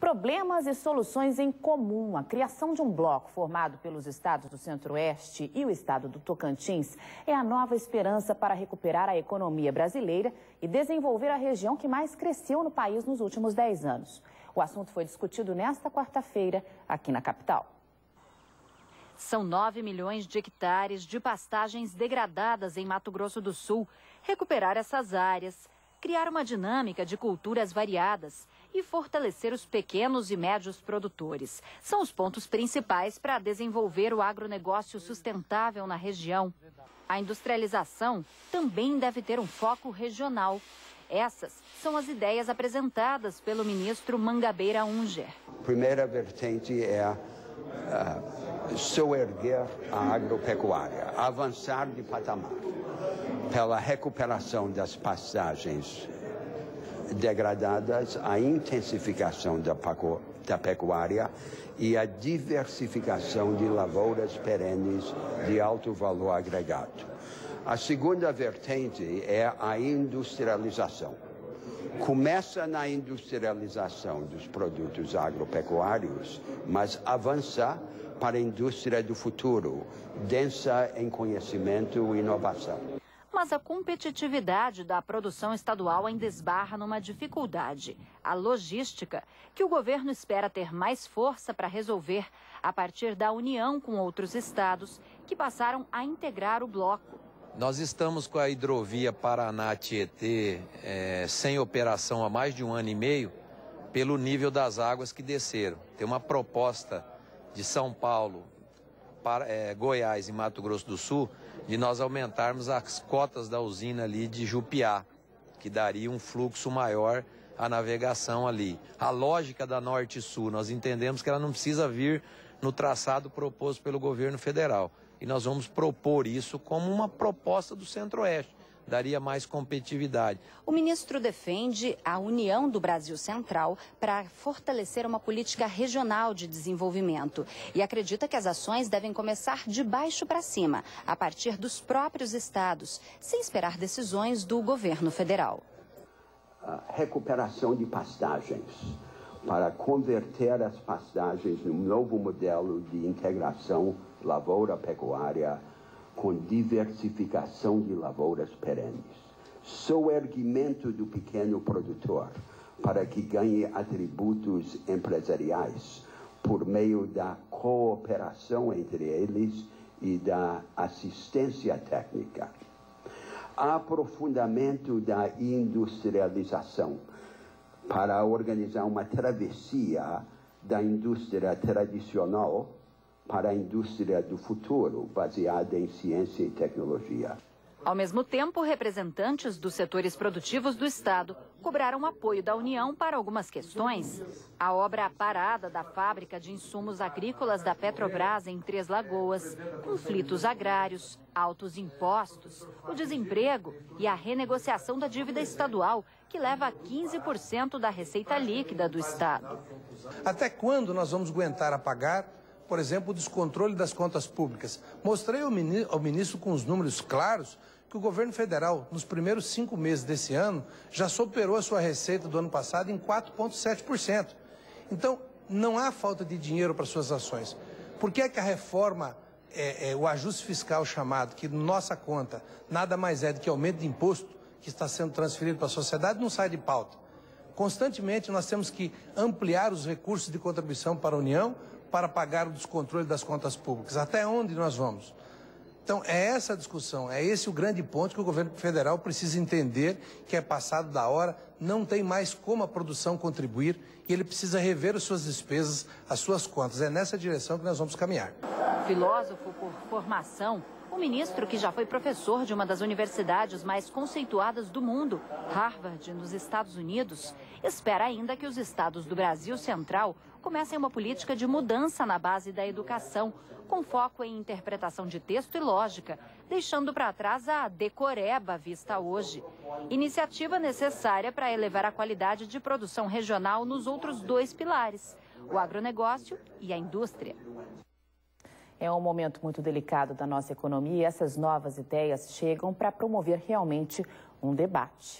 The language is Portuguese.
Problemas e soluções em comum. A criação de um bloco formado pelos estados do Centro-Oeste e o estado do Tocantins é a nova esperança para recuperar a economia brasileira e desenvolver a região que mais cresceu no país nos últimos 10 anos. O assunto foi discutido nesta quarta-feira aqui na capital. São 9 milhões de hectares de pastagens degradadas em Mato Grosso do Sul. Recuperar essas áreas, criar uma dinâmica de culturas variadas e fortalecer os pequenos e médios produtores são os pontos principais para desenvolver o agronegócio sustentável na região. A industrialização também deve ter um foco regional. Essas são as ideias apresentadas pelo ministro Mangabeira Unger. A primeira vertente é soerguer a agropecuária, avançar de patamar pela recuperação das pastagens degradadas, a intensificação da pecuária e a diversificação de lavouras perenes de alto valor agregado. A segunda vertente é a industrialização. Começa na industrialização dos produtos agropecuários, mas avança para a indústria do futuro, densa em conhecimento e inovação. Mas a competitividade da produção estadual ainda esbarra numa dificuldade: a logística, que o governo espera ter mais força para resolver a partir da união com outros estados que passaram a integrar o bloco. Nós estamos com a hidrovia Paraná-Tietê sem operação há mais de 1 ano e meio, pelo nível das águas que desceram. Tem uma proposta de São Paulo, Goiás e Mato Grosso do Sul, de nós aumentarmos as cotas da usina ali de Jupiá, que daria um fluxo maior à navegação ali. A lógica da Norte-Sul, nós entendemos que ela não precisa vir no traçado proposto pelo governo federal. E nós vamos propor isso como uma proposta do Centro-Oeste. Daria mais competitividade. O ministro defende a união do Brasil Central para fortalecer uma política regional de desenvolvimento e acredita que as ações devem começar de baixo para cima, a partir dos próprios estados, sem esperar decisões do governo federal. A recuperação de pastagens, para converter as pastagens num novo modelo de integração lavoura-pecuária, com diversificação de lavouras perenes, soerguimento do pequeno produtor para que ganhe atributos empresariais por meio da cooperação entre eles e da assistência técnica, aprofundamento da industrialização para organizar uma travessia da indústria tradicional para a indústria do futuro, baseada em ciência e tecnologia. Ao mesmo tempo, representantes dos setores produtivos do estado cobraram apoio da União para algumas questões. A obra parada da fábrica de insumos agrícolas da Petrobras em Três Lagoas, conflitos agrários, altos impostos, o desemprego e a renegociação da dívida estadual, que leva a 15% da receita líquida do estado. Até quando nós vamos aguentar a pagar, por exemplo, o descontrole das contas públicas? Mostrei ao ministro com os números claros que o governo federal, nos primeiros 5 meses desse ano, já superou a sua receita do ano passado em 4,7%. Então, não há falta de dinheiro para suas ações. Por que é que a reforma, o ajuste fiscal chamado, que nossa conta nada mais é do que aumento de imposto que está sendo transferido para a sociedade, não sai de pauta? Constantemente nós temos que ampliar os recursos de contribuição para a União para pagar o descontrole das contas públicas. Até onde nós vamos? Então, é essa a discussão, é esse o grande ponto que o governo federal precisa entender, que é passado da hora, não tem mais como a produção contribuir e ele precisa rever as suas despesas, as suas contas. É nessa direção que nós vamos caminhar. Filósofo por formação, o ministro, que já foi professor de uma das universidades mais conceituadas do mundo, Harvard, nos Estados Unidos, espera ainda que os estados do Brasil Central comecem uma política de mudança na base da educação, com foco em interpretação de texto e lógica, deixando para trás a decoreba vista hoje. Iniciativa necessária para elevar a qualidade de produção regional nos outros 2 pilares, o agronegócio e a indústria. É um momento muito delicado da nossa economia e essas novas ideias chegam para promover realmente um debate.